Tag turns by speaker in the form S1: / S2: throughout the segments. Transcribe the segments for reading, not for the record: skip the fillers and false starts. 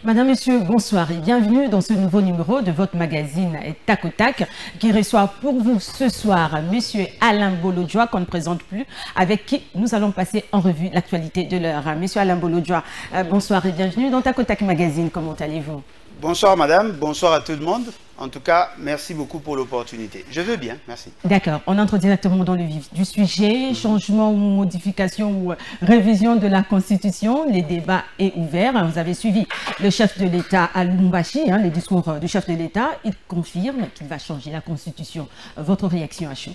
S1: Madame, Monsieur, bonsoir et bienvenue dans ce nouveau numéro de votre magazine Tac au Tac qui reçoit pour vous ce soir Monsieur Alain Bolodjoa qu'on ne présente plus, avec qui nous allons passer en revue l'actualité de l'heure. Monsieur Alain Bolodjoa, bonsoir et bienvenue dans Tac au Tac Magazine. Comment allez-vous?
S2: Bonsoir madame, bonsoir à tout le monde. En tout cas, merci beaucoup pour l'opportunité. Je veux bien, merci.
S1: D'accord, on entre directement dans le vif du sujet. Changement ou modification ou révision de la Constitution. Les débats est ouvert. Vous avez suivi le chef de l'État à Lubumbashi, les discours du chef de l'État. Il confirme qu'il va changer la Constitution. Votre réaction à chaud?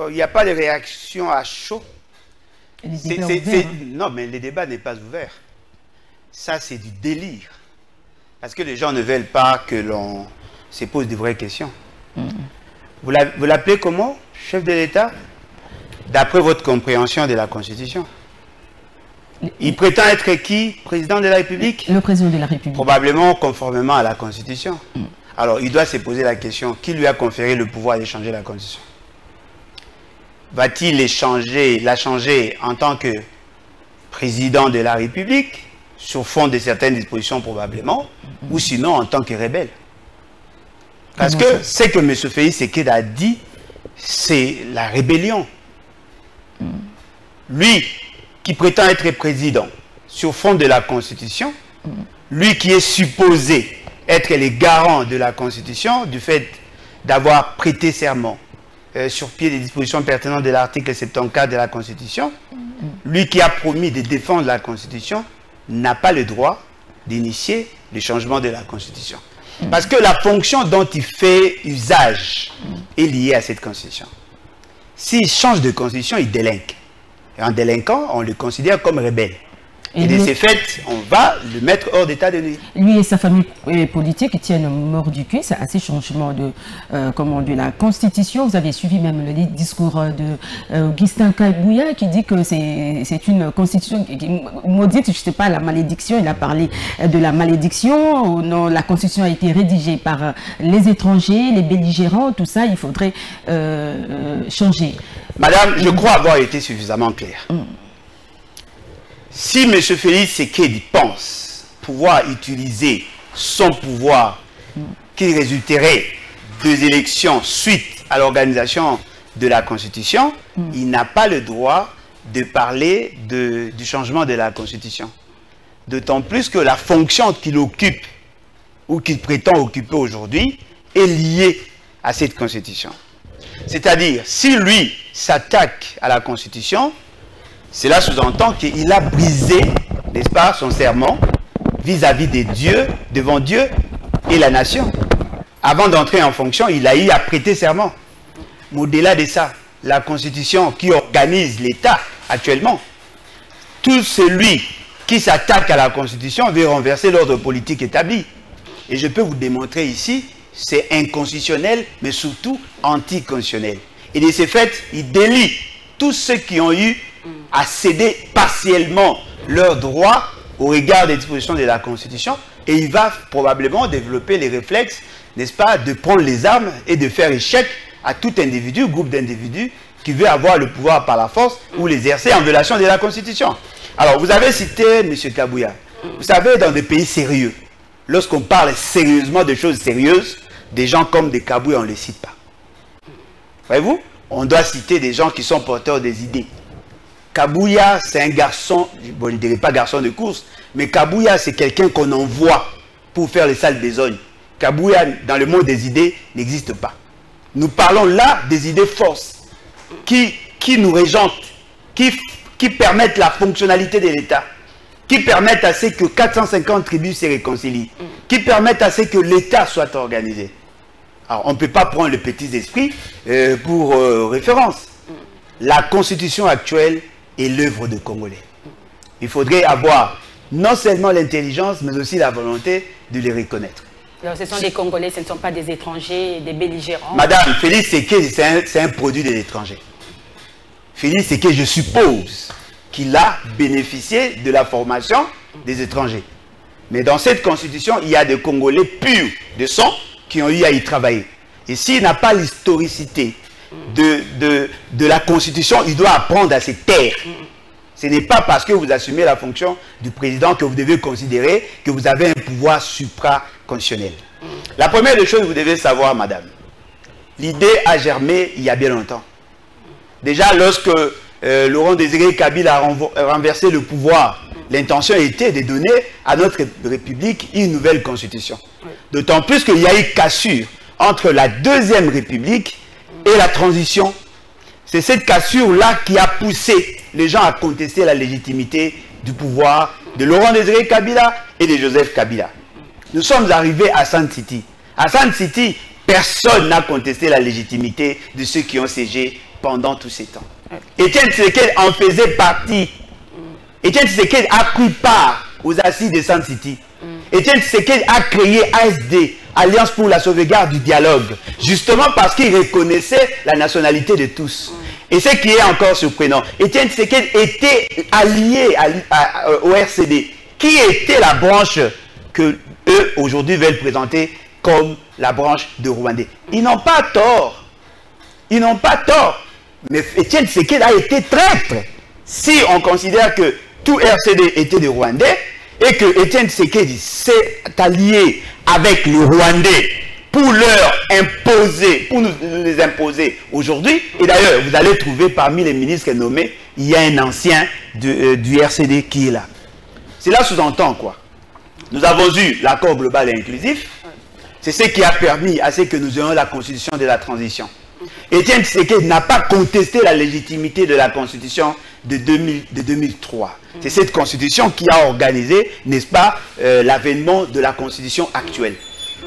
S2: Il n'y a pas de réaction à chaud.
S1: Non,
S2: mais le débat n'est pas ouvert. Ça, c'est du délire. Parce que les gens ne veulent pas que l'on se pose de vraies questions. Vous l'appelez comment, chef de l'État? D'après votre compréhension de la Constitution. Il prétend être qui? Président de la République?
S1: Le président de la République.
S2: Probablement conformément à la Constitution. Alors, il doit se poser la question, qui lui a conféré le pouvoir de changer la Constitution? Va-t-il la changer en tant que président de la République, sur fond de certaines dispositions probablement, ou sinon en tant que rebelle? Parce que ce que M. Félix Tshisekedi a dit, c'est la rébellion. Lui qui prétend être président sur fond de la Constitution, lui qui est supposé être le garant de la Constitution, du fait d'avoir prêté serment sur pied des dispositions pertinentes de l'article 74 de la Constitution, lui qui a promis de défendre la Constitution, n'a pas le droit d'initier le changement de la Constitution. Parce que la fonction dont il fait usage est liée à cette Constitution. S'il change de Constitution, il délinque. Et en délinquant, on le considère comme rebelle. Et de ces faits, on va le mettre hors d'état de nuire.
S1: Lui et sa famille politique tiennent mort du cul à ces changements de la Constitution. Vous avez suivi même le discours de Augustin Kagouya qui dit que c'est une Constitution maudite, je ne sais pas, la malédiction. Il a parlé de la malédiction. Non, la Constitution a été rédigée par les étrangers, les belligérants, tout ça, il faudrait changer.
S2: Madame, je crois avoir été suffisamment clair. Si M. Félix Tshisekedi pense pouvoir utiliser son pouvoir qui résulterait des élections suite à l'organisation de la Constitution, il n'a pas le droit de parler du changement de la Constitution. D'autant plus que la fonction qu'il occupe ou qu'il prétend occuper aujourd'hui est liée à cette Constitution. C'est-à-dire, si lui s'attaque à la Constitution, cela sous-entend qu'il a brisé, n'est-ce pas, son serment vis-à-vis des dieux, devant Dieu et la nation. Avant d'entrer en fonction, il a eu à prêter serment. Mais au-delà de ça, la Constitution qui organise l'État actuellement, tout celui qui s'attaque à la Constitution veut renverser l'ordre politique établi. Et je peux vous démontrer ici, c'est inconstitutionnel, mais surtout anticonstitutionnel. Et de ce fait, il délie tous ceux qui ont eu à céder partiellement leurs droits au regard des dispositions de la Constitution, et il va probablement développer les réflexes, n'est-ce pas, de prendre les armes et de faire échec à tout individu, groupe d'individus qui veut avoir le pouvoir par la force ou l'exercer en violation de la Constitution. Alors, vous avez cité M. Kabouya. Vous savez, dans des pays sérieux, lorsqu'on parle sérieusement de choses sérieuses, des gens comme des Kabouya, on ne les cite pas. Voyez-vous? On doit citer des gens qui sont porteurs des idées. Kabouya, c'est un garçon, bon, je ne dirais pas garçon de course, mais Kabouya, c'est quelqu'un qu'on envoie pour faire les sales besognes. Kabouya, dans le monde des idées, n'existe pas. Nous parlons là des idées forces qui nous régentent, qui permettent la fonctionnalité de l'État, qui permettent à ce que 450 tribus se réconcilient, qui permettent à ce que l'État soit organisé. Alors, on ne peut pas prendre le petit esprit pour référence. La Constitution actuelle est l'œuvre de Congolais. Il faudrait avoir non seulement l'intelligence, mais aussi la volonté de les reconnaître.
S3: Alors, ce sont des Congolais, ce ne sont pas des étrangers, des belligérants.
S2: Madame, Félix Tshisekedi, c'est un produit de l'étranger. Félix Tshisekedi, je suppose qu'il a bénéficié de la formation des étrangers. Mais dans cette constitution, il y a des Congolais purs de sang qui ont eu à y travailler. Et s'il n'a pas l'historicité de la constitution, il doit apprendre à se taire. Ce n'est pas parce que vous assumez la fonction du président que vous devez considérer que vous avez un pouvoir supraconstitutionnel. La première des choses que vous devez savoir, madame, l'idée a germé il y a bien longtemps. Déjà, lorsque Laurent Désiré Kabila a renversé le pouvoir, l'intention était de donner à notre République une nouvelle constitution. D'autant plus qu'il y a eu cassure entre la Deuxième République et la transition. C'est cette cassure-là qui a poussé les gens à contester la légitimité du pouvoir de Laurent Désiré Kabila et de Joseph Kabila. Nous sommes arrivés à Sand City. À Sand City, personne n'a contesté la légitimité de ceux qui ont siégé pendant tous ces temps. Étienne Tshisekedi en faisait partie. Étienne Tshisekedi a pris part aux assises de Sand City. Étienne Tshisekedi a créé ASD, Alliance pour la sauvegarde du dialogue, justement parce qu'il reconnaissait la nationalité de tous. Et ce qui est encore surprenant, Étienne Tshisekedi était allié au RCD, qui était la branche que eux aujourd'hui veulent présenter comme la branche de Rwandais. Ils n'ont pas tort. Ils n'ont pas tort. Mais Étienne Tshisekedi a été traître. Si on considère que tout RCD était des Rwandais et que Étienne Tshisekedi s'est allié avec les Rwandais pour leur imposer, pour nous les imposer aujourd'hui. Et d'ailleurs, vous allez trouver parmi les ministres nommés, il y a un ancien du RCD qui est là. Cela sous-entend quoi? Nous avons eu l'accord global et inclusif. C'est ce qui a permis à ce que nous ayons la constitution de la transition. Étienne Tshisekedi n'a pas contesté la légitimité de la constitution de 2003. C'est cette constitution qui a organisé, n'est-ce pas, l'avènement de la constitution actuelle.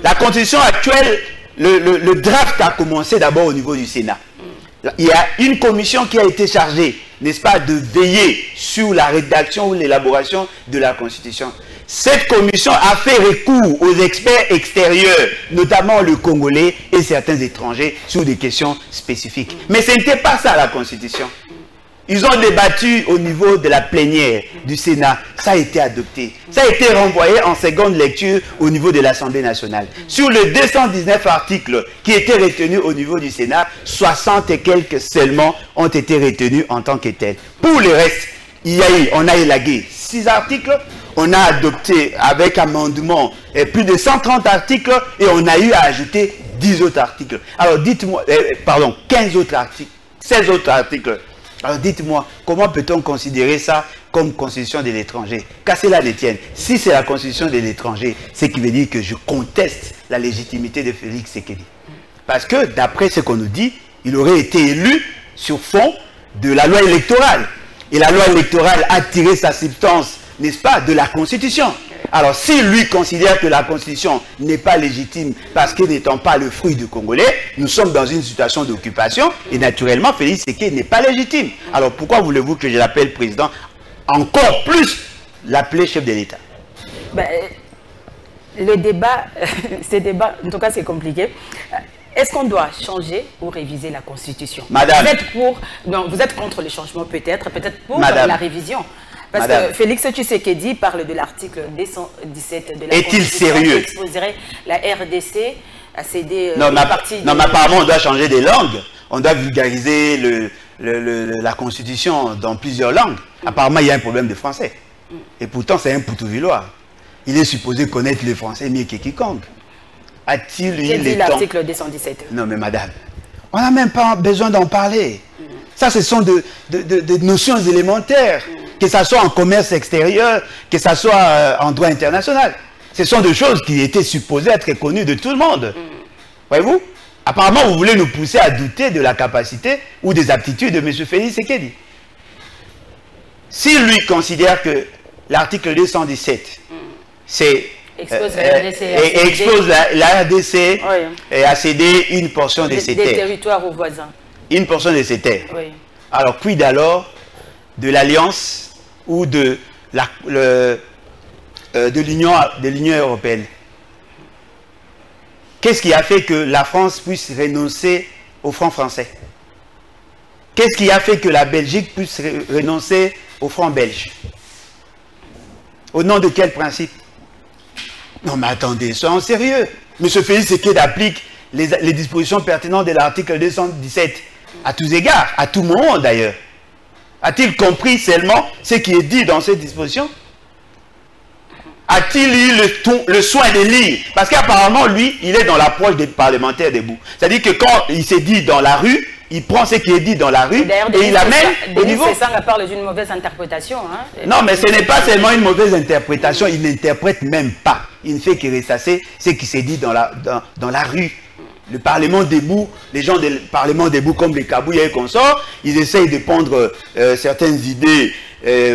S2: La constitution actuelle, le draft a commencé d'abord au niveau du Sénat. Il y a une commission qui a été chargée, n'est-ce pas, de veiller sur la rédaction ou l'élaboration de la constitution. Cette commission a fait recours aux experts extérieurs, notamment le Congolais et certains étrangers, sur des questions spécifiques. Mais ce n'était pas ça la Constitution. Ils ont débattu au niveau de la plénière du Sénat. Ça a été adopté. Ça a été renvoyé en seconde lecture au niveau de l'Assemblée nationale. Sur les 219 articles qui étaient retenus au niveau du Sénat, 60 et quelques seulement ont été retenus en tant que tels. Pour le reste, on a élagué 6 articles. On a adopté avec amendement plus de 130 articles et on a eu à ajouter 10 autres articles. Alors dites-moi, 15 autres articles, 16 autres articles. Alors dites-moi, comment peut-on considérer ça comme constitution de l'étranger? Qu'à cela ne tienne. Si c'est la constitution de l'étranger, ce qui veut dire que je conteste la légitimité de Félix Tshisekedi. Parce que d'après ce qu'on nous dit, il aurait été élu sur fond de la loi électorale. Et la loi électorale a tiré sa substance, n'est-ce pas, de la Constitution. Alors, si lui considère que la Constitution n'est pas légitime parce que n'étant pas le fruit du Congolais, nous sommes dans une situation d'occupation et naturellement, Félix Tshisekedi n'est pas légitime. Alors, pourquoi voulez-vous que je l'appelle président? Encore plus l'appeler chef de l'État.
S3: Ben, le débat, ces débats, en tout cas, c'est compliqué. Est-ce qu'on doit changer ou réviser la Constitution?
S2: Madame.
S3: Vous êtes contre le changement peut-être pour la révision. Parce que Félix Tshisekedi parle de l'article 217 de la Constitution.
S2: Est-il sérieux?
S3: Qui exposerait la RDC à céder
S2: non, mais apparemment, on doit changer des langues. On doit vulgariser la Constitution dans plusieurs langues. Apparemment, il y a un problème de français. Et pourtant, c'est un Poutouvillois. Il est supposé connaître le français mieux que quiconque. A-t-il eu le temps?
S3: L'article 217.
S2: Non, mais madame, on n'a même pas besoin d'en parler. Ça, ce sont des notions élémentaires. Que ce soit en commerce extérieur, que ce soit en droit international. Ce sont des choses qui étaient supposées être connues de tout le monde. Voyez-vous? Apparemment, vous voulez nous pousser à douter de la capacité ou des aptitudes de M. Félix Tshisekedi. Si lui considère que l'article 217, c'est... expose la RDC et a cédé une portion de ses terres.
S3: Des territoires aux voisins.
S2: Une portion de ses terres.
S3: Oui.
S2: Alors, quid alors de l'alliance ou de l'Union européenne? Qu'est-ce qui a fait que la France puisse renoncer au franc français? Qu'est-ce qui a fait que la Belgique puisse renoncer au franc belge? Au nom de quel principe? Non mais attendez, soyons sérieux. M. Félix Tshisekedi applique les dispositions pertinentes de l'article 217 à tous égards, à tout moment d'ailleurs. A-t-il compris seulement ce qui est dit dans cette disposition? A-t-il eu le soin de lire? Parce qu'apparemment, lui, il est dans l'approche des parlementaires debout. C'est-à-dire que quand il s'est dit dans la rue, il prend ce qui est dit dans la rue et il l'amène au niveau...
S3: Ça parle d'une mauvaise interprétation. Hein?
S2: Non, mais ce n'est pas seulement une mauvaise interprétation, il n'interprète même pas. Il ne fait que ressasser ce qui s'est dit dans la rue. Le Parlement debout, les gens du Parlement debout comme les Kabouya et consorts, ils essayent de prendre certaines idées,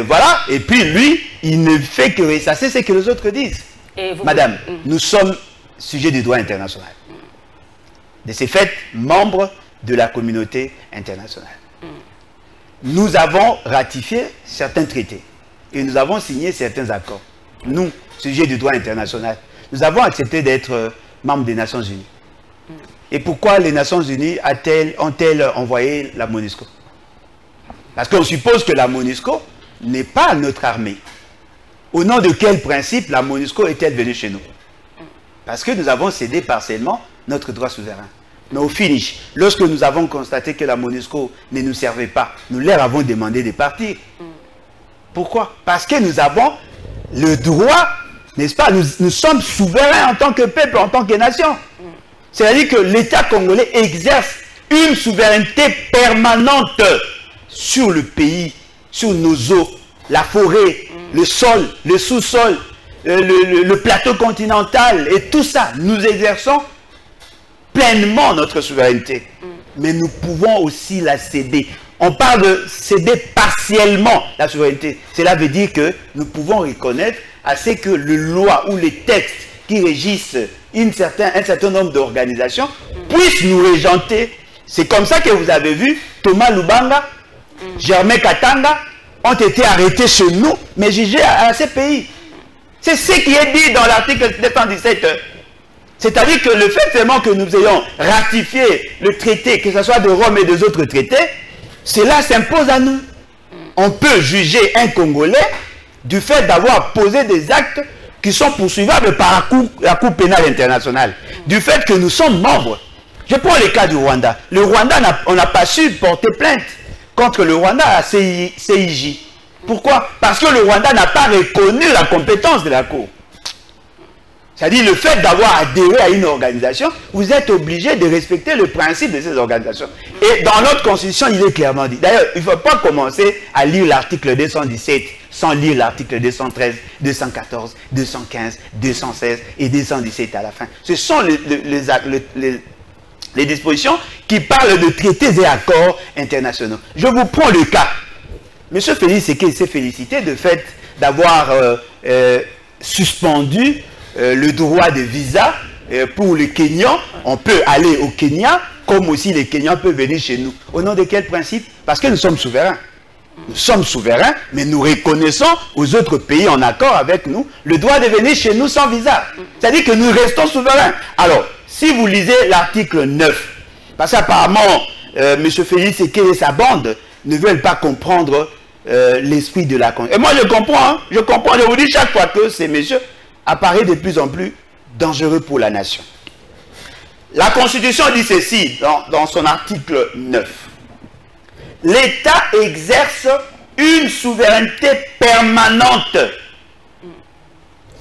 S2: voilà, et puis lui, il ne fait que ressasser ce que les autres disent. Madame, nous sommes sujets du droit international. De ces faits, membres de la communauté internationale. Nous avons ratifié certains traités et nous avons signé certains accords. Nous, sujets du droit international, nous avons accepté d'être membres des Nations Unies. Et pourquoi les Nations Unies ont-elles envoyé la MONUSCO? Parce qu'on suppose que la MONUSCO n'est pas notre armée. Au nom de quel principe la MONUSCO est-elle venue chez nous? Parce que nous avons cédé partiellement notre droit souverain. Mais au finish, lorsque nous avons constaté que la MONUSCO ne nous servait pas, nous leur avons demandé de partir. Pourquoi? Parce que nous avons le droit, n'est-ce pas? Nous sommes souverains en tant que peuple, en tant que nation. C'est-à-dire que l'État congolais exerce une souveraineté permanente sur le pays, sur nos eaux, la forêt, le sol, le sous-sol, le plateau continental et tout ça. Nous exerçons pleinement notre souveraineté. Mais nous pouvons aussi la céder. On parle de céder partiellement la souveraineté. Cela veut dire que nous pouvons reconnaître à ce que les lois ou les textes qui régissent un certain nombre d'organisations puissent nous régenter. C'est comme ça que vous avez vu Thomas Lubanga, Germain Katanga ont été arrêtés chez nous, mais jugés à ces pays. C'est ce qui est dit dans l'article 217. C'est-à-dire que le fait seulement que nous ayons ratifié le traité, que ce soit de Rome et des autres traités, cela s'impose à nous. On peut juger un Congolais du fait d'avoir posé des actes qui sont poursuivables par la Cour pénale internationale. Du fait que nous sommes membres. Je prends le cas du Rwanda. Le Rwanda, on n'a pas su porter plainte contre le Rwanda à CIJ. Pourquoi? Parce que le Rwanda n'a pas reconnu la compétence de la Cour. C'est-à-dire le fait d'avoir adhéré à une organisation, vous êtes obligé de respecter le principe de ces organisations. Et dans notre constitution, il est clairement dit. D'ailleurs, il ne faut pas commencer à lire l'article 217 sans lire l'article 213, 214, 215, 216 et 217 à la fin. Ce sont les dispositions qui parlent de traités et accords internationaux. Je vous prends le cas. M. Félix Tshisekedi s'est félicité de fait d'avoir suspendu le droit de visa pour les Kenyans. On peut aller au Kenya, comme aussi les Kenyans peuvent venir chez nous. Au nom de quel principe? Parce que nous sommes souverains. Nous sommes souverains, mais nous reconnaissons aux autres pays en accord avec nous le droit de venir chez nous sans visa. C'est-à-dire que nous restons souverains. Alors, si vous lisez l'article 9, parce qu'apparemment, M. Félix Tshisekedi et sa bande ne veulent pas comprendre l'esprit de la Constitution. Et moi, je comprends, hein, je comprends. Je vous dis chaque fois que ces messieurs apparaît de plus en plus dangereux pour la nation. La Constitution dit ceci dans son article 9. L'État exerce une souveraineté permanente.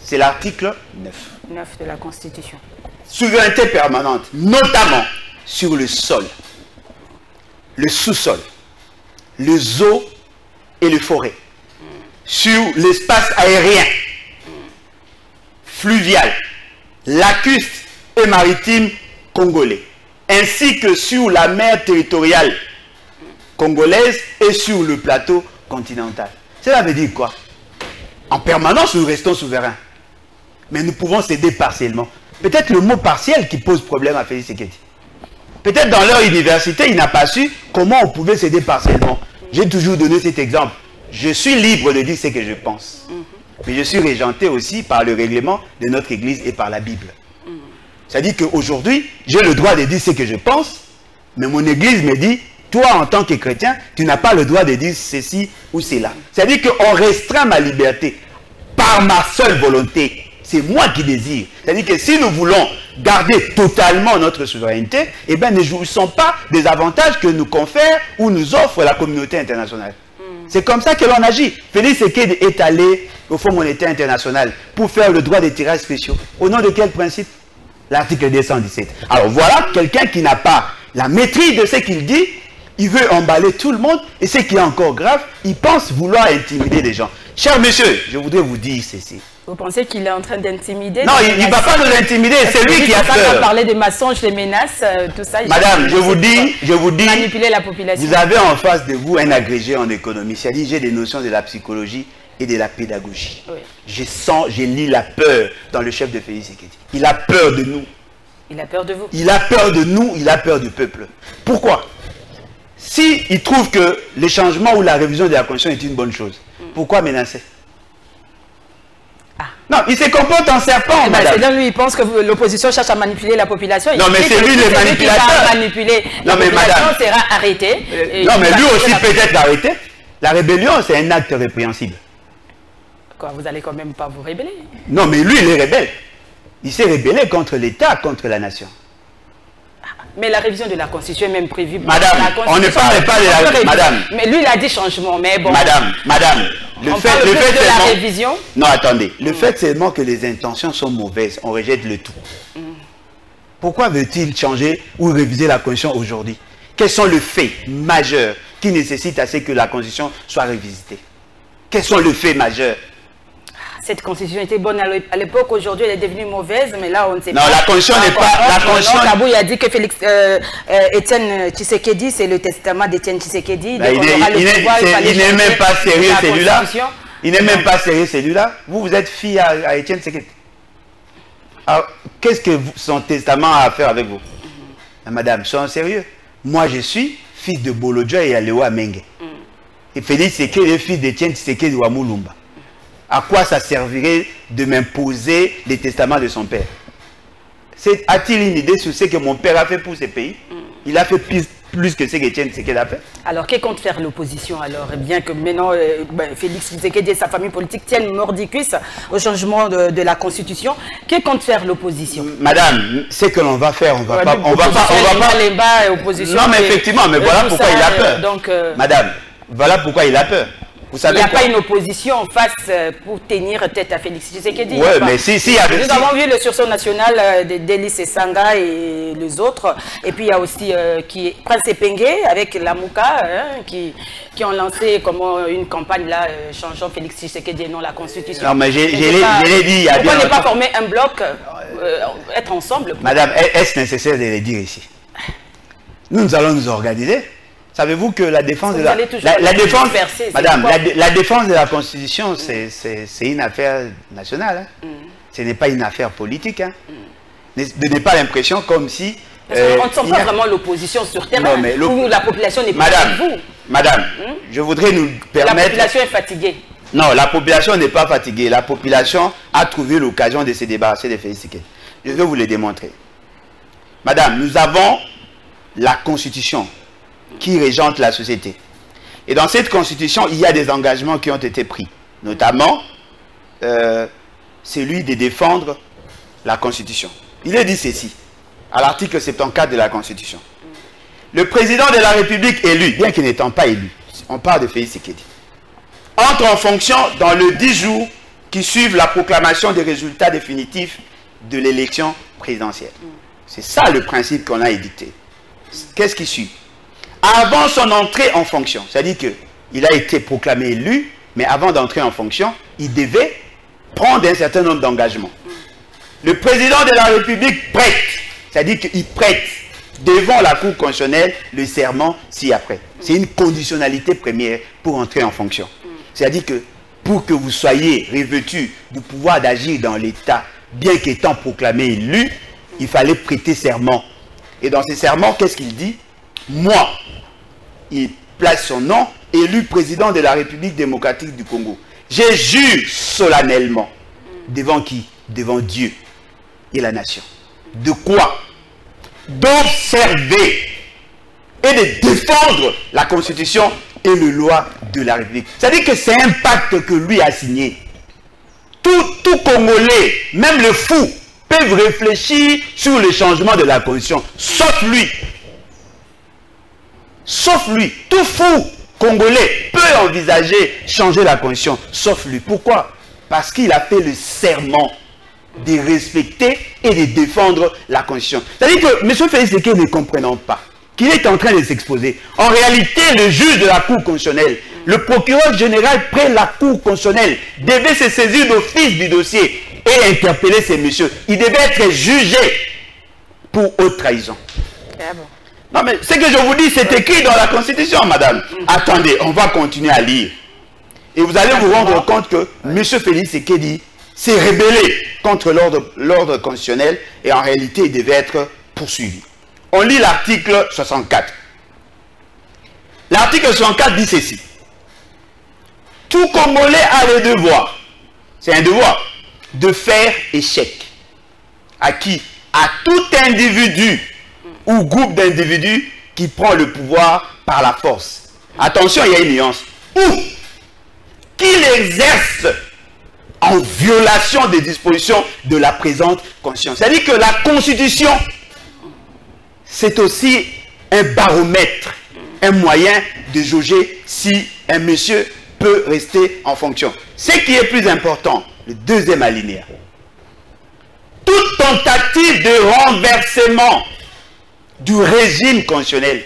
S2: C'est l'article 9.
S3: 9 de la Constitution.
S2: Souveraineté permanente, notamment sur le sol, le sous-sol, les eaux et les forêts, sur l'espace aérien, fluvial, lacustre et maritime congolais, ainsi que sur la mer territoriale congolaise et sur le plateau continental. Cela veut dire quoi? En permanence, nous restons souverains. Mais nous pouvons céder partiellement. Peut-être le mot partiel qui pose problème à Félix Tshisekedi. Peut-être dans leur université, il n'a pas su comment on pouvait céder partiellement. J'ai toujours donné cet exemple. Je suis libre de dire ce que je pense. Mais je suis régenté aussi par le règlement de notre Église et par la Bible. C'est-à-dire qu'aujourd'hui, j'ai le droit de dire ce que je pense, mais mon Église me dit, toi en tant que chrétien, tu n'as pas le droit de dire ceci ou cela. C'est-à-dire qu'on restreint ma liberté par ma seule volonté. C'est moi qui désire. C'est-à-dire que si nous voulons garder totalement notre souveraineté, eh bien ne jouissons pas des avantages que nous confère ou nous offre la communauté internationale. C'est comme ça que l'on agit. Félix Tshisekedi est allé au Fonds monétaire international pour faire le droit des tirages spéciaux. Au nom de quel principe? L'article 217. Alors voilà quelqu'un qui n'a pas la maîtrise de ce qu'il dit. Il veut emballer tout le monde. Et ce qui est encore grave, il pense vouloir intimider les gens. Cher monsieur, je voudrais vous dire ceci.
S3: Vous pensez qu'il est en train d'intimider?
S2: Non, il ne va pas nous intimider, c'est lui qui a peur.
S3: On parler des mensonges, des menaces, tout ça.
S2: Madame, je vous dis,
S3: manipuler la population.
S2: Vous avez en face de vous un agrégé en économie, c'est-à-dire j'ai des notions de la psychologie et de la pédagogie. Oui. Je lis la peur dans le chef de Félix Tshisekedi. Il a peur de nous.
S3: Il a peur de vous?
S2: Il a peur de nous, il a peur du peuple. Pourquoi? Si il trouve que le changement ou la révision de la Constitution est une bonne chose, pourquoi menacer? Non, il se comporte en serpent, madame.
S3: C'est lui, il pense que l'opposition cherche à manipuler la population.
S2: Non, mais c'est lui le manipulateur.
S3: Qui va manipuler la population sera arrêté.
S2: Non, mais lui aussi peut être arrêté. La rébellion, c'est un acte répréhensible.
S3: Quoi, vous allez quand même pas vous rébeller?
S2: Non, mais lui, il est rebelle. Il s'est rébellé contre l'État, contre la nation.
S3: Mais la révision de la Constitution est même prévue.
S2: Madame, on ne parle pas de la révision. Madame.
S3: Mais lui, il a dit changement, mais bon.
S2: Madame,
S3: le fait de la révision.
S2: Non, attendez. Le fait seulement que les intentions sont mauvaises, on rejette le tout. Pourquoi veut-il changer ou réviser la Constitution aujourd'hui? Quels sont les faits majeurs qui nécessitent à ce que la Constitution soit révisitée? Quels sont les faits majeurs?
S3: Cette constitution était bonne à l'époque, aujourd'hui elle est devenue mauvaise, mais là on ne sait pas.
S2: Non, la constitution n'est pas... La constitution...
S3: Kabouya a dit que Étienne Tshisekedi, c'est le testament d'Étienne Tshisekedi.
S2: Il n'est même pas sérieux celui-là. Il n'est même pas sérieux celui-là. Vous êtes fille à Étienne Tshisekedi. Alors, qu'est-ce que son testament a à faire avec vous? Madame, soyons sérieux. Moi je suis fils de Bolodja et Alewa Menge. Et Félix Tshisekedi est fils d'Étienne Tshisekedi wa Mulumba. À quoi ça servirait de m'imposer les testaments de son père? A-t-il une idée sur ce que mon père a fait pour ce pays? Il a fait plus que ce qu'Étienne Tshisekedi a fait.
S3: Alors, que compte faire l'opposition alors? Bien que maintenant, Félix Tshisekedi et sa famille politique tiennent mordicus au changement de la Constitution, que compte faire l'opposition?
S2: Madame, ce que l'on va faire, on va pas...
S3: Non,
S2: mais effectivement, mais voilà pourquoi il a peur.
S3: Donc,
S2: madame, voilà pourquoi il a peur.
S3: Il n'y a pas une opposition en face pour tenir tête à Félix Tshisekedi.
S2: Oui, mais si...
S3: Nous avons vu le sursaut national d'Elis Sanga et les autres. Et puis il y a aussi Prince Epenge avec la Mouka qui ont lancé une campagne là, changeant Félix Tshisekedi et non la Constitution.
S2: Non, mais je l'ai dit il y a bien
S3: longtemps. Pourquoi ne pas former un bloc, être ensemble?
S2: Madame, est-ce nécessaire de le dire ici? Nous allons nous organiser. Savez-vous que la défense de la défense, madame, la défense de la Constitution, c'est une affaire nationale. Hein. Ce n'est pas une affaire politique. Hein. Ne donnez pas l'impression comme si...
S3: on ne sent pas vraiment l'opposition sur terrain, où la population n'est pas avec vous.
S2: Madame, je voudrais nous permettre...
S3: La population est fatiguée.
S2: Non, la population n'est pas fatiguée. La population a trouvé l'occasion de se débarrasser de Félix Tshisekedi. Je vais vous le démontrer. Madame, nous avons la Constitution qui régente la société. Et dans cette constitution, il y a des engagements qui ont été pris. Notamment, celui de défendre la constitution. Il est dit ceci, à l'article 74 de la constitution. Le président de la République élu, bien qu'il n'étant pas élu, on parle de Félix Tshisekedi, entre en fonction dans les 10 jours qui suivent la proclamation des résultats définitifs de l'élection présidentielle. C'est ça le principe qu'on a édicté. Qu'est-ce qui suit? Avant son entrée en fonction, c'est-à-dire qu'il a été proclamé élu, mais avant d'entrer en fonction, il devait prendre un certain nombre d'engagements. Le président de la République prête, c'est-à-dire qu'il prête devant la Cour constitutionnelle le serment ci-après. C'est une conditionnalité première pour entrer en fonction. C'est-à-dire que pour que vous soyez revêtu du pouvoir d'agir dans l'État, bien qu'étant proclamé élu, il fallait prêter serment. Et dans ces serments, qu'est-ce qu'il dit? Moi, il place son nom, élu président de la République démocratique du Congo. Je jure solennellement. Devant qui? Devant Dieu et la nation. De quoi? D'observer et de défendre la Constitution et les lois de la République. C'est-à-dire que c'est un pacte que lui a signé. Tout Congolais, même le fou, peuvent réfléchir sur le changement de la Constitution, sauf lui. Sauf lui. Tout fou Congolais peut envisager changer la Constitution, sauf lui. Pourquoi? Parce qu'il a fait le serment de respecter et de défendre la Constitution. C'est-à-dire que M. Félix Tshisekedi ne comprenant pas qu'il est en train de s'exposer. En réalité, le juge de la Cour constitutionnelle, le procureur général près la Cour constitutionnelle, devait se saisir d'office du dossier et interpeller ces messieurs. Il devait être jugé pour haute trahison.
S3: Ah bon.
S2: Non, mais ce que je vous dis, c'est écrit dans la Constitution, madame. Attendez, on va continuer à lire. Et vous allez vous rendre compte que M. Félix Tshisekedi s'est rébellé contre l'ordre constitutionnel et en réalité, il devait être poursuivi. On lit l'article 64. L'article 64 dit ceci. Tout Congolais a le devoir, c'est un devoir, de faire échec. À qui? À tout individu ou groupe d'individus qui prend le pouvoir par la force. Attention, il y a une nuance. Ou qu'il exerce en violation des dispositions de la présente Constitution. C'est-à-dire que la Constitution, c'est aussi un baromètre, un moyen de jauger si un monsieur peut rester en fonction. Ce qui est plus important, le deuxième alinéa. Toute tentative de renversement du régime constitutionnel.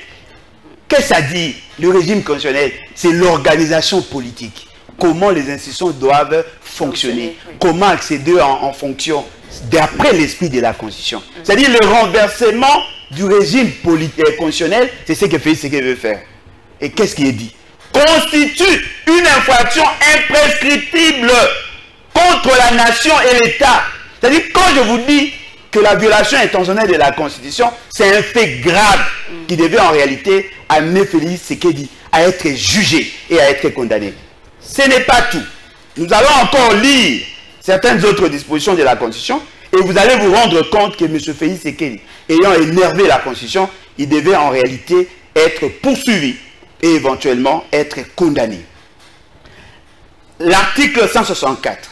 S2: Qu'est-ce que ça dit? Le régime constitutionnel, c'est l'organisation politique. Comment les institutions doivent fonctionner. Comment accéder en fonction d'après l'esprit de la Constitution. C'est-à-dire le renversement du régime constitutionnel, c'est ce que Félix Tshisekedi veut faire. Et qu'est-ce qui est dit? Constitue une infraction imprescriptible contre la nation et l'État. C'est-à-dire quand je vous dis que la violation intentionnelle de la Constitution, c'est un fait grave qui devait en réalité amener Félix Tshisekedi à être jugé et à être condamné. Ce n'est pas tout. Nous allons encore lire certaines autres dispositions de la Constitution et vous allez vous rendre compte que M. Félix Tshisekedi, ayant énervé la Constitution, il devait en réalité être poursuivi et éventuellement être condamné. L'article 164.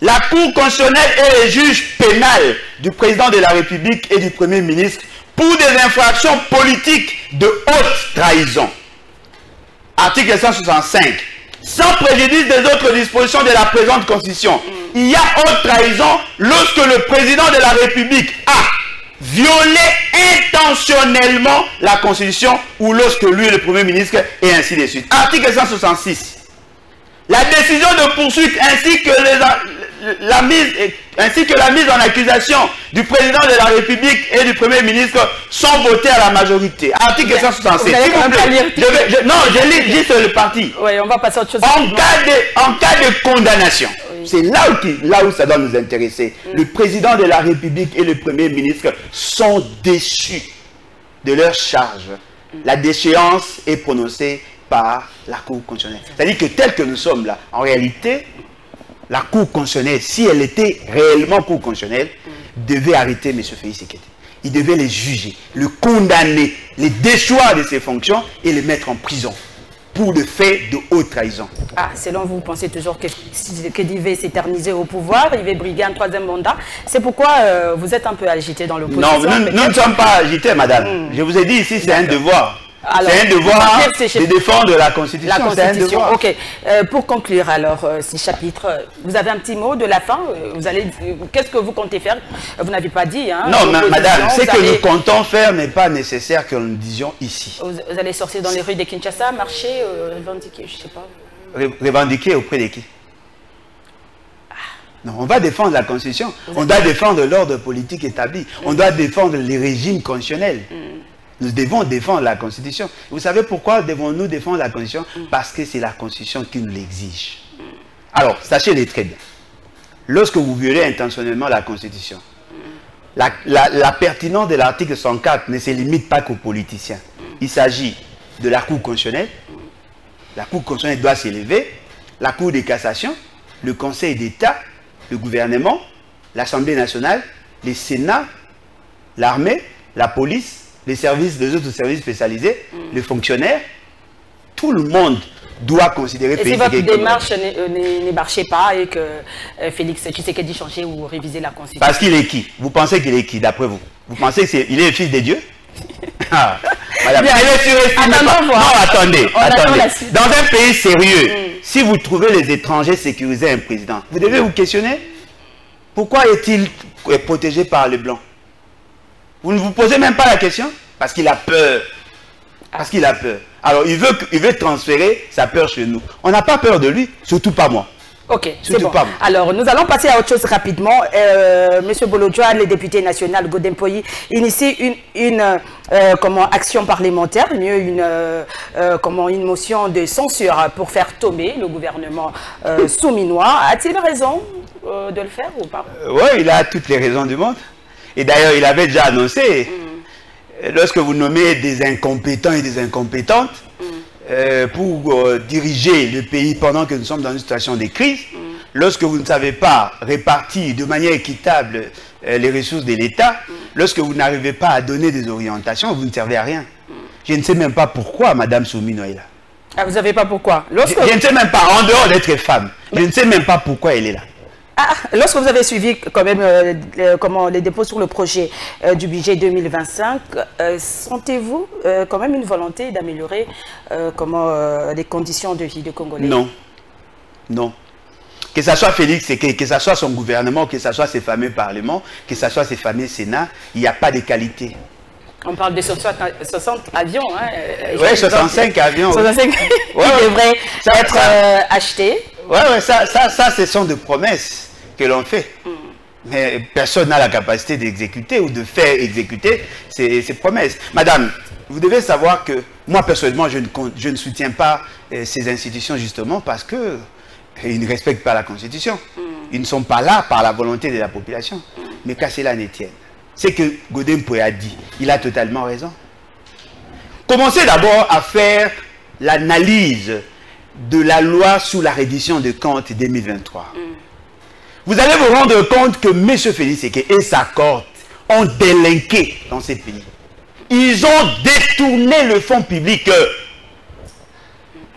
S2: La Cour constitutionnelle est le juge pénal du président de la République et du Premier ministre pour des infractions politiques de haute trahison. Article 165. Sans préjudice des autres dispositions de la présente Constitution, il y a haute trahison lorsque le président de la République a violé intentionnellement la Constitution ou lorsque lui, le Premier ministre, et ainsi de suite. Article 166. La décision de poursuite ainsi que la mise en accusation du président de la République et du Premier ministre sont votées à la majorité. Article 167. Non, je lis juste le parti.
S3: Oui, on va passer à autre chose.
S2: En cas de condamnation, oui. C'est là où ça doit nous intéresser. Le président de la République et le Premier ministre sont déchus de leur charge. La déchéance est prononcée par la Cour constitutionnelle. C'est-à-dire que tel que nous sommes là, en réalité, la Cour constitutionnelle, si elle était réellement Cour constitutionnelle, devait arrêter M. Félix Tshisekedi. Il devait le juger, le condamner, le déchoir de ses fonctions et le mettre en prison pour le fait de haute trahison.
S3: Ah, selon vous, vous pensez toujours que Tshisekedi va s'éterniser au pouvoir, il va briguer un troisième mandat. C'est pourquoi vous êtes un peu agité dans l'opposition.
S2: Non, nous ne sommes pas agités, madame. Je vous ai dit ici, c'est un devoir. C'est un devoir de défendre la Constitution.
S3: La Constitution, ok. Pour conclure alors ce chapitre, vous avez un petit mot de la fin. Qu'est-ce que vous comptez faire? Vous n'avez pas dit. Hein,
S2: non, madame, ce que nous comptons faire n'est pas nécessaire que nous disions ici.
S3: Vous allez sortir dans les rues de Kinshasa, marcher, revendiquer, je ne sais pas.
S2: Revendiquer auprès de qui? Non, on va défendre la Constitution. On doit défendre l'ordre politique établi. On doit défendre les régimes constitutionnels. Nous devons défendre la Constitution. Vous savez pourquoi devons-nous défendre la Constitution? Parce que c'est la Constitution qui nous l'exige. Alors, sachez-le très bien. Lorsque vous violez intentionnellement la Constitution, la pertinence de l'article 104 ne se limite pas qu'aux politiciens. Il s'agit de la Cour constitutionnelle. La Cour constitutionnelle doit s'élever. La Cour de cassation, le Conseil d'État, le gouvernement, l'Assemblée nationale, les Sénats, l'armée, la police, les autres services spécialisés, les fonctionnaires, tout le monde doit considérer...
S3: Et si votre démarche ne marchait pas et que Félix Tshisekedi changeait ou révisait la Constitution?
S2: Parce qu'il est qui? Vous pensez qu'il est qui, d'après vous? Vous pensez qu'il est le fils de Dieu? Madame, non, attendez. Dans un pays sérieux, si vous trouvez les étrangers sécuriser un président, vous devez vous questionner. Pourquoi est-il protégé par les Blancs? Vous ne vous posez même pas la question? Parce qu'il a peur. Parce qu'il a peur. Alors, il veut transférer sa peur chez nous. On n'a pas peur de lui, surtout pas moi.
S3: Ok, c'est bon. Alors, nous allons passer à autre chose rapidement. Monsieur Bolodjoa, le député national Godin Poyi, initie une action parlementaire, une motion de censure pour faire tomber le gouvernement souminois. A-t-il raison de le faire ou pas?
S2: Oui, il a toutes les raisons du monde. Et d'ailleurs, il avait déjà annoncé, lorsque vous nommez des incompétents et des incompétentes, pour diriger le pays pendant que nous sommes dans une situation de crise, lorsque vous ne savez pas répartir de manière équitable les ressources de l'État, lorsque vous n'arrivez pas à donner des orientations, vous ne servez à rien. Je ne sais même pas pourquoi Mme Soumino est là.
S3: Ah, vous ne savez pas pourquoi?
S2: Je ne sais même pas, en dehors d'être femme, je ne sais même pas pourquoi elle est là.
S3: Ah, lorsque vous avez suivi quand même les dépôts sur le projet du budget 2025, sentez-vous quand même une volonté d'améliorer les conditions de vie des Congolais?
S2: Non. Non. Que ce soit Félix, que ce soit son gouvernement, que ce soit ses fameux parlements, que ce soit ses fameux sénats, il n'y a pas de qualité.
S3: On parle de 60 avions. Hein,
S2: oui, 65 avions.
S3: 65 qui devraient être achetés.
S2: Oui, ça, ce sont des promesses que l'on fait. Mais personne n'a la capacité d'exécuter ou de faire exécuter ces promesses. Madame, vous devez savoir que moi, personnellement, je ne soutiens pas ces institutions justement parce qu'ils ne respectent pas la Constitution. Ils ne sont pas là par la volonté de la population. Mais qu'à cela ne tienne. C'est que Godin Poyi a dit, il a totalement raison. Commencez d'abord à faire l'analyse de la loi sur la reddition de comptes 2023. Vous allez vous rendre compte que M. Félix Tshisekedi et sa cohorte ont délinqué dans ces pays. Ils ont détourné le fonds public.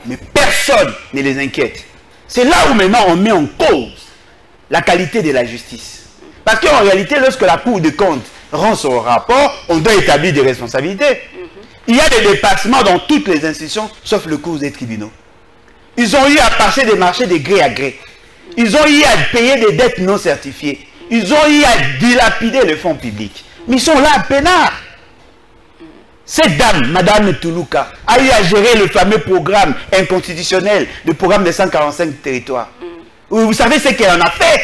S2: Mais personne ne les inquiète. C'est là où maintenant on met en cause la qualité de la justice. Parce qu'en réalité, lorsque la Cour des comptes rend son rapport, on doit établir des responsabilités. Il y a des dépassements dans toutes les institutions, sauf le cours des tribunaux. Ils ont eu à passer des marchés de gré à gré. Ils ont eu à payer des dettes non certifiées. Ils ont eu à dilapider le fonds public. Mais ils sont là à peinard. Cette dame, Mme Toulouka, a eu à gérer le fameux programme inconstitutionnel, le programme des 145 territoires. Vous savez ce qu'elle en a fait.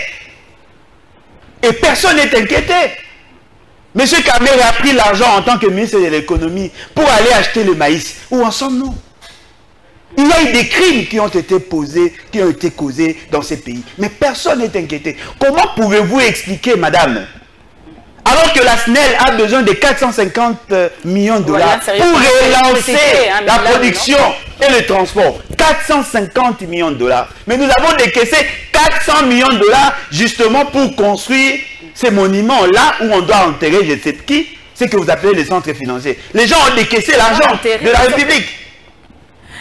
S2: Et personne n'est inquiété. M. Kamere a pris l'argent en tant que ministre de l'économie pour aller acheter le maïs. Où en sommes-nous? Il y a eu des crimes qui ont été posés, qui ont été causés dans ces pays. Mais personne n'est inquiété. Comment pouvez-vous expliquer, madame, alors que la SNEL a besoin de 450 millions de dollars pour relancer la production et le transport? 450 millions de dollars. Mais nous avons décaissé 400 millions de dollars justement pour construire ces monuments-là où on doit enterrer je ne sais qui, c'est que vous appelez les centres financiers. Les gens ont décaissé l'argent de la République.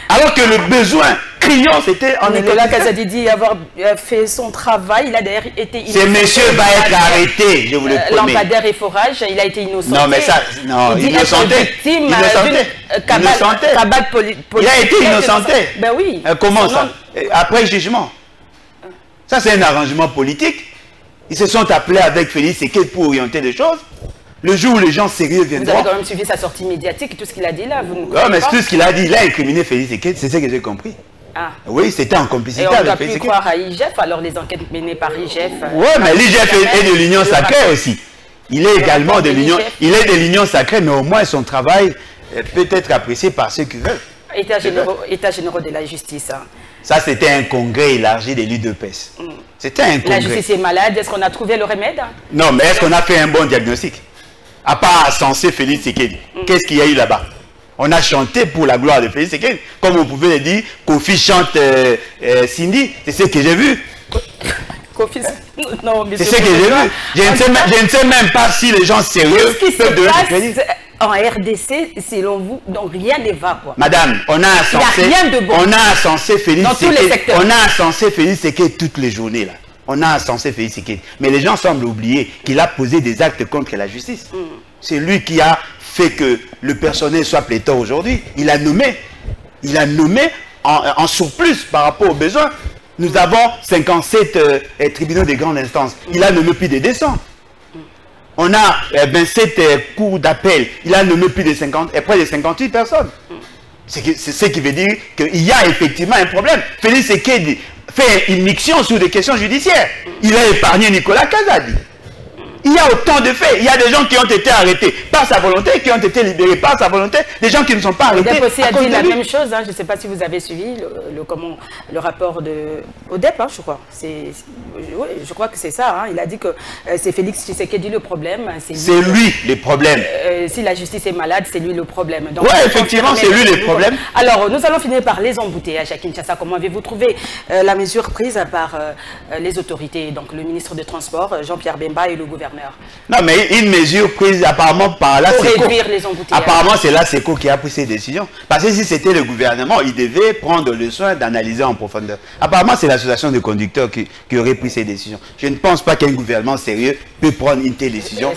S2: Alors que le besoin criant, c'était en
S3: Nicolas Kazadi dit avoir fait son travail. Il a d'ailleurs été innocent.
S2: Ce monsieur va être arrêté, je vous le promets.
S3: Lampadaire et forage, il a été innocenté.
S2: Non, mais ça, non, innocenté. Il a été innocenté.
S3: Ben oui.
S2: Comment ça? Après jugement. Ça, c'est un arrangement politique. Ils se sont appelés avec Félix Tshisekedi pour orienter les choses. Le jour où les gens sérieux viendront...
S3: Vous avez quand même suivi sa sortie médiatique, tout ce qu'il a dit là, vous ne
S2: comprenez pas? Mais tout ce qu'il a dit, il a incriminé Félix Tshisekedi, c'est ce que j'ai compris. Ah. Oui, c'était en complicité avec
S3: Félix Tshisekedi. Et on doit plus croire à IGF, alors les enquêtes menées par IGF...
S2: Oui, mais l'IGF est de l'Union sacrée aussi. Il est également de l'Union... Il est de l'Union sacrée, mais au moins son travail peut être apprécié par ceux qui veulent.
S3: État généraux de la justice. Hein.
S2: Ça, c'était un congrès élargi de l'UDPS. C'était un congrès.
S3: La justice est malade, est-ce qu'on a trouvé le remède?
S2: Non, mais est-ce qu'on a fait un bon diagnostic? À part censer Félix Tshisekedi. Qu'est-ce qu'il y a eu là-bas? On a chanté pour la gloire de Félix Tshisekedi. Comme on pouvait le dire, Kofi chante Cindy. C'est ce que j'ai vu.
S3: Kofi, non, mais
S2: c'est ce que j'ai vu. Je ne sais même pas si les gens sérieux peuvent donner du crédit.
S3: En RDC, selon vous, donc rien ne va, quoi.
S2: Madame, on a censé Félix Tshisekedi. On a censé Félix Tshisekedi toutes les journées là. On a censé Félix Tshisekedi. Mais les gens semblent oublier qu'il a posé des actes contre la justice. C'est lui qui a fait que le personnel soit pléthore aujourd'hui. Il a nommé en surplus par rapport aux besoins. Nous avons 57 tribunaux de grande instance. Il a nommé plus de 200. On a 27 cours d'appel. Il a nommé plus de 50, près de 58 personnes. C'est ce qui veut dire qu'il y a effectivement un problème. Félix Tshisekedi fait une miction sur des questions judiciaires. Il a épargné Nicolas Kazadi. Il y a autant de faits. Il y a des gens qui ont été arrêtés par sa volonté, qui ont été libérés par sa volonté, des gens qui ne sont pas arrêtés.
S3: ODEP aussi a dit la même chose. Hein. Je ne sais pas si vous avez suivi le rapport de ODEP, hein, je crois. Oui, je crois que c'est ça. Hein. Il a dit que c'est Félix Tshisekedi le problème.
S2: C'est lui le problème.
S3: Si la justice est malade, c'est lui le problème.
S2: Oui, effectivement, c'est lui le problème.
S3: Alors, nous allons finir par les embouteillages à Kinshasa. Comment avez-vous trouvé la mesure prise par les autorités, donc le ministre des Transports, Jean-Pierre Bemba, et le gouverneur?
S2: Non, mais une mesure prise apparemment par la
S3: SECO. Pour réduire les embouteillages.
S2: Apparemment, c'est la SECO qui a pris ces décisions. Parce que si c'était le gouvernement, il devait prendre le soin d'analyser en profondeur. Apparemment, c'est l'association de conducteurs qui aurait pris ces décisions. Je ne pense pas qu'un gouvernement sérieux peut prendre une telle décision.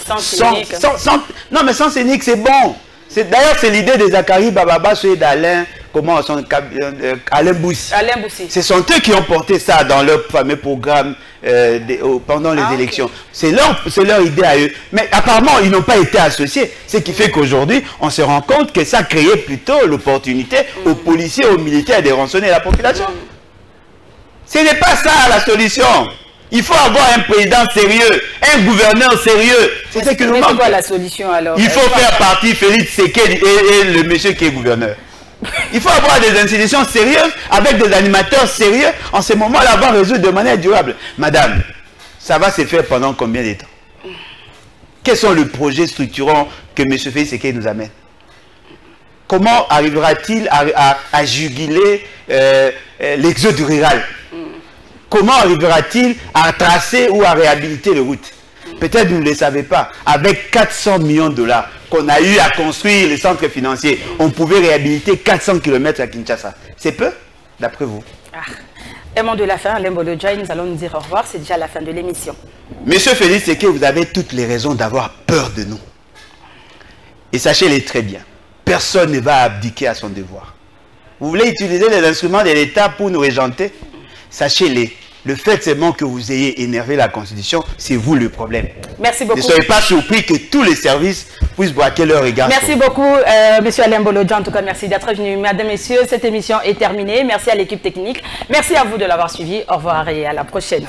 S2: Non, mais sans cynique, c'est bon. D'ailleurs, c'est l'idée de Zachary Bababa et d'Alain, Alain Boussi.
S3: Alain Boussi.
S2: Ce sont eux qui ont porté ça dans leur fameux programme pendant les élections. Okay. C'est leur idée à eux. Mais apparemment, ils n'ont pas été associés. Ce qui fait qu'aujourd'hui, on se rend compte que ça créait plutôt l'opportunité aux policiers, aux militaires de rançonner la population. Ce n'est pas ça la solution. Il faut avoir un président sérieux, un gouverneur sérieux. C'est ce que nous manque.
S3: C'est quoi la solution alors?
S2: Il faut faire partie Félix Tshisekedi et le monsieur qui est gouverneur. Il faut avoir des institutions sérieuses, avec des animateurs sérieux. En ce moment-là, on va résoudre de manière durable. Madame, ça va se faire pendant combien de temps? Quels sont les projets structurants que M. Félix Tshisekedi nous amène? Comment arrivera-t-il à juguler l'exode rural? Comment arrivera-t-il à tracer ou à réhabiliter les routes? Peut-être vous ne le savez pas. Avec 400 millions de dollars qu'on a eu à construire les centres financiers, on pouvait réhabiliter 400 km à Kinshasa. C'est peu, d'après vous?
S3: Un mot de la fin, Alain Bolodjaï, nous allons nous dire au revoir. C'est déjà la fin de l'émission.
S2: Monsieur Félix Tshisekedi, vous avez toutes les raisons d'avoir peur de nous. Et sachez-le très bien, personne ne va abdiquer à son devoir. Vous voulez utiliser les instruments de l'État pour nous régenter? Sachez-le, le fait seulement que vous ayez énervé la Constitution, c'est vous le problème.
S3: Merci beaucoup.
S2: Ne soyez pas surpris que tous les services puissent braquer leur regard.
S3: Merci beaucoup, monsieur Alain Bolodja. En tout cas, merci d'être venu. Mesdames, messieurs, cette émission est terminée. Merci à l'équipe technique. Merci à vous de l'avoir suivi. Au revoir et à la prochaine.